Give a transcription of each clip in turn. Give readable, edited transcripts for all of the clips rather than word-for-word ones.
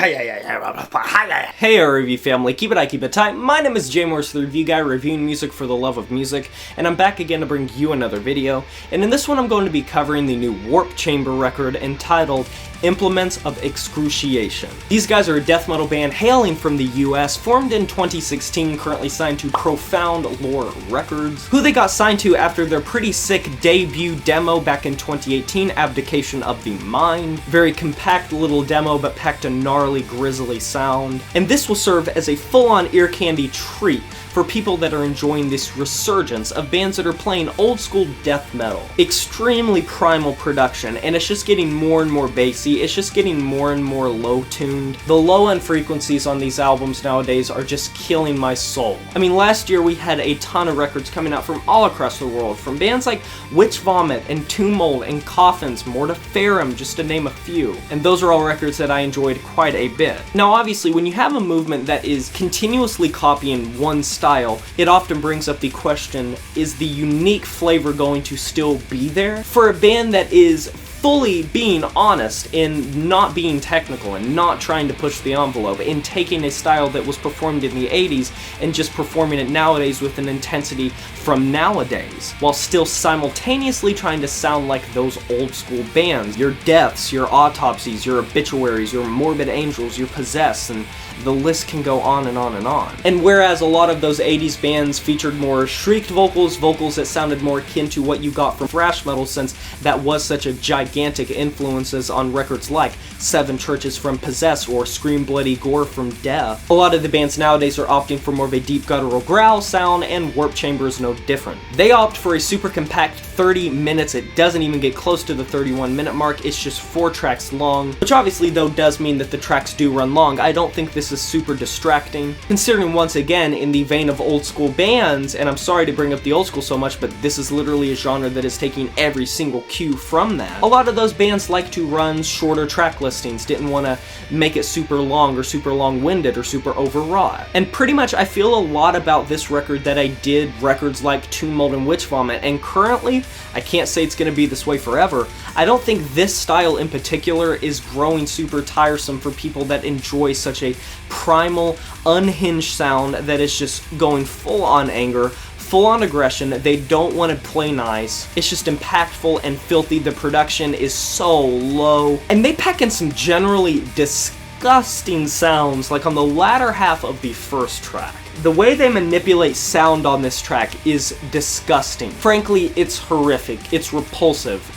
Hey our review family, keep it high, keep it tight. My name is Jay Morris, the review guy, reviewing music for the love of music, and I'm back again to bring you another video. And in this one I'm going to be covering the new Warp Chamber record entitled Implements of Excruciation. These guys are a death metal band hailing from the US, formed in 2016, currently signed to Profound Lore Records, who they got signed to after their pretty sick debut demo back in 2018, Abdication of the Mind. Very compact little demo, but packed a gnarly, grisly sound. And this will serve as a full-on ear candy treat for people that are enjoying this resurgence of bands that are playing old school death metal. Extremely primal production, and it's just getting more and more bassy, it's just getting more and more low-tuned. The low-end frequencies on these albums nowadays are just killing my soul. I mean, last year we had a ton of records coming out from all across the world, from bands like Witch Vomit and Tomb Mold and Coffins, Mortiferum, just to name a few. And those are all records that I enjoyed quite a bit. Now obviously, when you have a movement that is continuously copying one style, it often brings up the question, is the unique flavor going to still be there? For a band that is fully being honest in not being technical and not trying to push the envelope, in taking a style that was performed in the 80s and just performing it nowadays with an intensity from nowadays, while still simultaneously trying to sound like those old school bands. Your Deaths, your Autopsies, your Obituaries, your Morbid Angels, your Possess, and the list can go on and on and on. And whereas a lot of those 80s bands featured more shrieked vocals, vocals that sounded more akin to what you got from thrash metal, since that was such a gigantic influences on records like Seven Churches from Possess or Scream Bloody Gore from Death, a lot of the bands nowadays are opting for more of a deep guttural growl sound, and Warp Chamber is no different. They opt for a super compact 30 minutes, it doesn't even get close to the 31-minute mark, it's just 4 tracks long, which obviously though does mean that the tracks do run long. I don't think this is super distracting, considering once again, in the vein of old school bands, and I'm sorry to bring up the old school so much, but this is literally a genre that is taking every single cue from that. A lot of those bands like to run shorter track listings, didn't want to make it super long or super long-winded or super overwrought. And pretty much I feel a lot about this record that I did records like Tomb Mold and Witch Vomit, and currently, I can't say it's going to be this way forever, I don't think this style in particular is growing super tiresome for people that enjoy such a primal, unhinged sound that is just going full-on anger, full-on aggression. They don't want to play nice. It's just impactful and filthy. The production is so low. And they pack in some generally disgusting sounds, like on the latter half of the first track. The way they manipulate sound on this track is disgusting. Frankly, it's horrific. It's repulsive.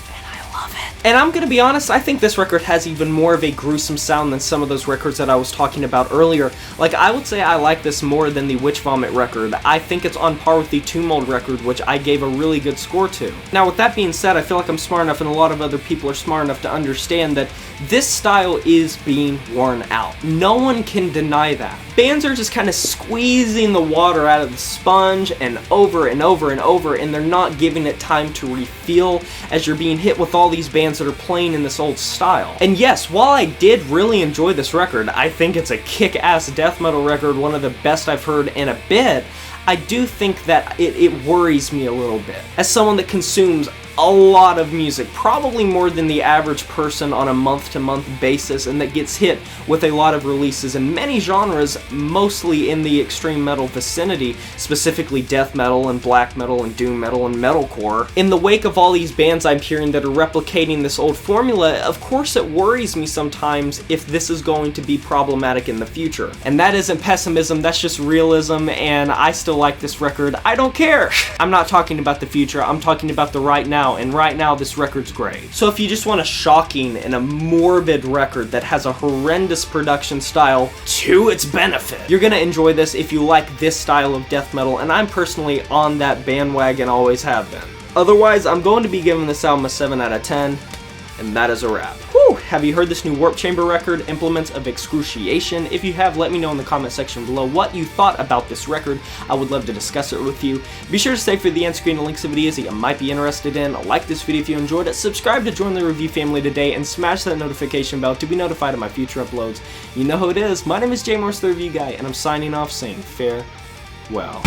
And I'm gonna be honest, I think this record has even more of a gruesome sound than some of those records that I was talking about earlier. Like, I would say I like this more than the Witch Vomit record. I think it's on par with the Tomb Mold record, which I gave a really good score to. Now, with that being said, I feel like I'm smart enough, and a lot of other people are smart enough to understand that this style is being worn out. No one can deny that. Bands are just kind of squeezing the water out of the sponge and over and over and over, and they're not giving it time to refill as you're being hit with all these bands that are playing in this old style. And yes, while I did really enjoy this record, I think it's a kick-ass death metal record, one of the best I've heard in a bit, I do think that it worries me a little bit. As someone that consumes a lot of music, probably more than the average person on a month-to-month basis, and that gets hit with a lot of releases in many genres, mostly in the extreme metal vicinity, specifically death metal and black metal and doom metal and metalcore. In the wake of all these bands I'm hearing that are replicating this old formula, of course it worries me sometimes if this is going to be problematic in the future. And that isn't pessimism, that's just realism, and I still like this record. I don't care! I'm not talking about the future, I'm talking about the right now. And right now this record's great. So if you just want a shocking and a morbid record that has a horrendous production style to its benefit, you're gonna enjoy this if you like this style of death metal, and I'm personally on that bandwagon, always have been. Otherwise, I'm going to be giving this album a 7 out of 10, and that is a wrap. Whew! Have you heard this new Warp Chamber record, Implements of Excruciation? If you have, let me know in the comment section below what you thought about this record. I would love to discuss it with you. Be sure to stay for the end screen and links to videos that you might be interested in. Like this video if you enjoyed it, subscribe to join the review family today, and smash that notification bell to be notified of my future uploads. You know who it is. My name is Jay Morris, the review guy, and I'm signing off saying farewell.